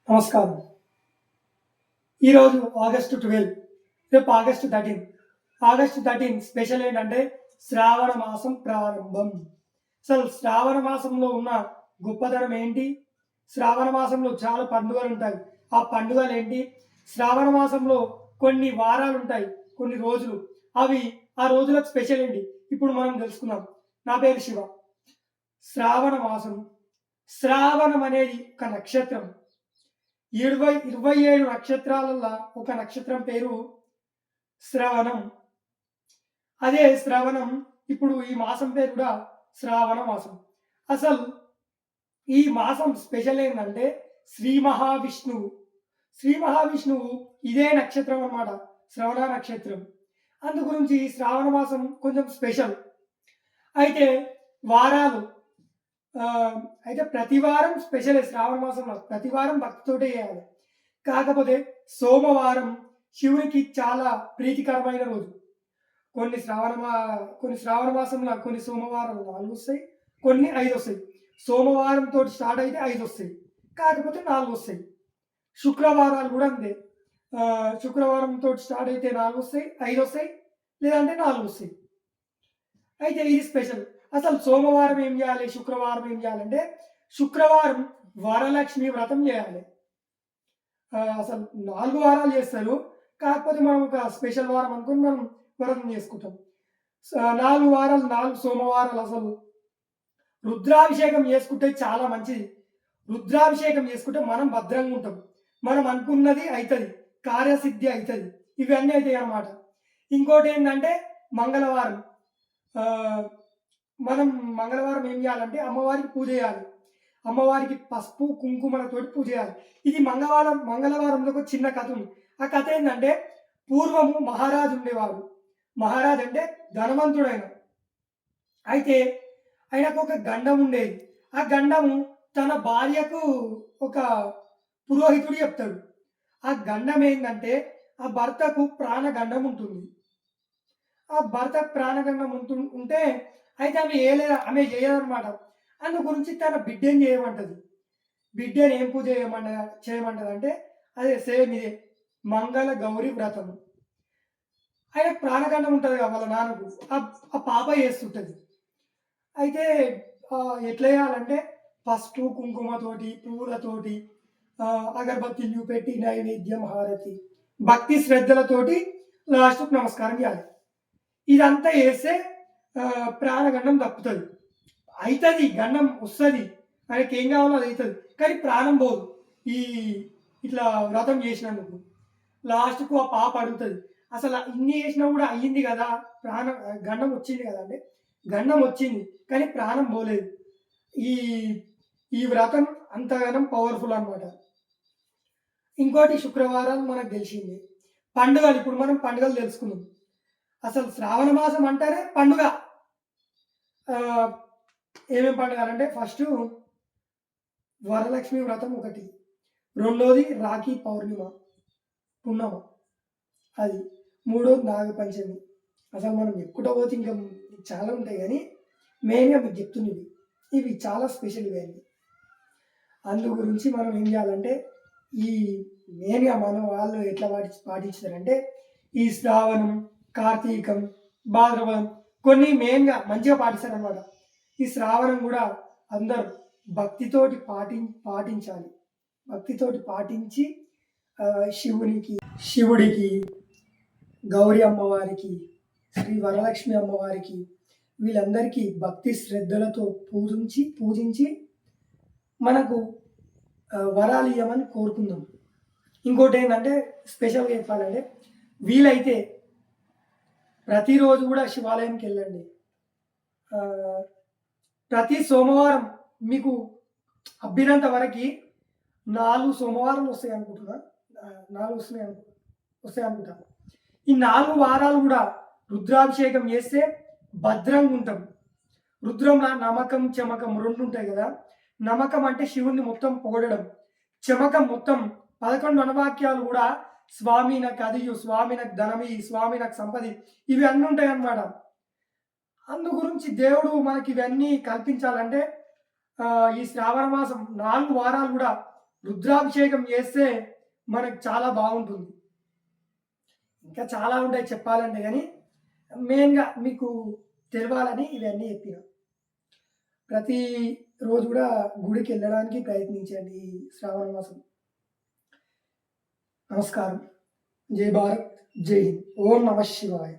నమస్కారం. ఈరోజు ఆగస్టు 12, రేపు ఆగస్టు 13. ఆగస్టు 13 స్పెషల్ ఏంటంటే శ్రావణ మాసం ప్రారంభం. అసలు శ్రావణ మాసంలో ఉన్న గొప్పదనం ఏంటి? శ్రావణ మాసంలో చాలా పండుగలు ఉంటాయి. ఆ పండుగలు ఏంటి? శ్రావణ మాసంలో కొన్ని వారాలు ఉంటాయి, కొన్ని రోజులు. ఆ రోజులకు స్పెషల్ ఏంటి? ఇప్పుడు మనం తెలుసుకుందాం. నా పేరు శివ. శ్రావణ మాసం. శ్రావణం అనేది ఒక నక్షత్రం. 27 నక్షత్రాలల్లో ఒక నక్షత్రం పేరు శ్రవణం. అదే శ్రవణం. ఇప్పుడు ఈ మాసం పేరు కూడా శ్రావణ మాసం. అసలు ఈ మాసం స్పెషల్ ఏంటంటే శ్రీ మహావిష్ణువు. శ్రీ మహావిష్ణువు ఇదే నక్షత్రం అన్నమాట, శ్రవణ నక్షత్రం. అందు గురించి శ్రావణ మాసం కొంచెం స్పెషల్. అయితే వారాలు అయితే ప్రతి వారం స్పెషల్. శ్రావణ మాసంలో ప్రతి వారం భక్తితోటే చేయాలి. కాకపోతే సోమవారం శివునికి చాలా ప్రీతికరమైన రోజు. కొన్ని శ్రావణ మాసంలో కొన్ని సోమవారాలు 4 వస్తాయి, కొన్ని 5 వస్తాయి. సోమవారంతో స్టార్ట్ అయితే 5 వస్తాయి, కాకపోతే 4 వస్తాయి. శుక్రవారాలు కూడా అంతే. శుక్రవారంతో స్టార్ట్ అయితే 4 వస్తాయి, 5 వస్తాయి, లేదంటే 4 వస్తాయి. అయితే ఇది స్పెషల్. అసలు సోమవారం ఏం చేయాలి, శుక్రవారం ఏం చేయాలంటే శుక్రవారం వరలక్ష్మి వ్రతం చేయాలి. అసలు 4 వారాలు చేస్తారు, కాకపోతే మనం ఒక స్పెషల్ వారం అనుకుని మనం వ్రతం చేసుకుంటాం. 4 వారాలు, 4 సోమవారాలు అసలు రుద్రాభిషేకం చేసుకుంటే చాలా మంచిది. రుద్రాభిషేకం చేసుకుంటే మనం భద్రంగా ఉంటాం, మనం అనుకున్నది అవుతుంది, కార్యసిద్ధి అవుతుంది, ఇవన్నీ అవుతాయి అన్నమాట. ఇంకోటి ఏంటంటే మంగళవారం. మనం మంగళవారం ఏం చేయాలంటే అమ్మవారికి పూజ చేయాలి. అమ్మవారికి పసుపు కుంకుమలతోటి పూజ చేయాలి. ఇది మంగళవారంలో ఒక చిన్న కథ ఉంది. ఆ కథ ఏంటంటే పూర్వము మహారాజు ఉండేవాడు. మహారాజు అంటే ధనవంతుడైన. అయితే ఆయనకు ఒక గండం ఉండేది. ఆ గండము తన భార్యకు ఒక పురోహితుడు చెప్తాడు. ఆ గండం ఏంటంటే ఆ భర్తకు ప్రాణగండం ఉంటుంది. ఆ భర్త ప్రాణగండం ఉంటే అయితే ఆమె చేయదన్నమాట. అందు గురించి తన బిడ్డని చేయమంటది. బిడ్డని ఏం పూజ చేయమంటది అంటే అదే సేమ్ ఇదే మంగళ గౌరీ వ్రతము. ఆయన ప్రాణగండం ఉంటుంది కదా వాళ్ళ నాన్నకు, ఆ పాప చేస్తుంటుంది. అయితే ఎట్లా చేయాలంటే పసుపు కుంకుమతోటి పువ్వులతోటి అగరబత్తిలు పెట్టి నైవేద్యం హారతి భక్తి శ్రద్ధలతోటి లాస్ట్కు నమస్కారం చేయాలి. ఇదంతా చేస్తే ప్రాణగండం తప్పుతుంది. అవుతుంది, గండం వస్తుంది, ఆయనకి ఏం కావాలో అది అవుతుంది, కానీ ప్రాణం పోదు. ఈ ఇట్లా వ్రతం చేసినందుకు లాస్ట్కు ఆ పాప అడుగుతుంది, అసలు ఇన్ని చేసినా కూడా అయ్యింది కదా, గండం వచ్చింది కదా అంటే గండం వచ్చింది కానీ ప్రాణం పోలేదు. ఈ ఈ వ్రతం అంతగానం పవర్ఫుల్ అనమాట. ఇంకోటి శుక్రవారాలు మనకు తెలిసింది. పండుగలు, ఇప్పుడు మనం పండుగలు తెలుసుకుందాం. అసలు శ్రావణ మాసం అంటేనే పండుగ. ఏమేమి పండుగలు అంటే ఫస్ట్ వరలక్ష్మి వ్రతం ఒకటి, రెండోది రాఖీ పౌర్ణిమ పున్నమ, అది మూడోది నాగపంచమి. అసలు మనం ఎక్కువ పోతే ఇంకా చాలా ఉంటాయి, కానీ మెయిన్గా మీకు చెప్తున్నవి ఇవి చాలా స్పెషల్ ఇవన్నీ. అందు గురించి మనం ఏం చేయాలంటే ఈ మెయిన్గా మనం వాళ్ళు ఎట్లా పాటించారంటే ఈ శ్రావణం, కార్తీకం, భాద్రపదం కొన్ని మెయిన్గా మంచిగా పాటిస్తారనమాట. ఈ శ్రావణం కూడా అందరూ భక్తితోటి పాటించాలి. భక్తితోటి పాటించి శివుడికి, గౌరీ అమ్మవారికి, శ్రీ వరలక్ష్మి అమ్మవారికి, వీళ్ళందరికీ భక్తి శ్రద్ధలతో పూజించి మనకు వరాలు ఇవ్వమని కోరుకుందాం. ఇంకోటి ఏంటంటే స్పెషల్గా చెప్పాలంటే వీలైతే ప్రతిరోజు కూడా శివాలయంకి వెళ్ళండి. ప్రతి సోమవారం మీకు అబ్బినంత వరకు 4 సోమవారాలు వస్తాయి అనుకుంటున్నా, 4 వస్తాయి అనుకుంటా. ఈ 4 వారాలు కూడా రుద్రాభిషేకం చేస్తే భద్రంగా ఉంటాం. రుద్రంలో నమ్మకం చమకం 2 ఉంటాయి కదా. నమ్మకం అంటే శివుణ్ణి మొత్తం పొగడడం, చమకం మొత్తం 11 అనువాక్యాలు కూడా స్వామి నాకు అదియు, స్వామి నాకు ధనమి, స్వామి నాకు సంపది, ఇవి అన్నీ ఉంటాయి అన్నమాట. అందు గురించి దేవుడు మనకి ఇవన్నీ కల్పించాలంటే ఈ శ్రావణ మాసం 4 వారాలు కూడా రుద్రాభిషేకం చేస్తే మనకు చాలా బాగుంటుంది. ఇంకా చాలా ఉంటాయి చెప్పాలంటే, కానీ మెయిన్గా మీకు తెలవాలని ఇవన్నీ చెప్పిన. ప్రతి రోజు కూడా గుడికి వెళ్ళడానికి ప్రయత్నించండి ఈ శ్రావణ మాసం. నమస్కారం. జై భారత్, జై హింద్. ఓం నమ శివాయ.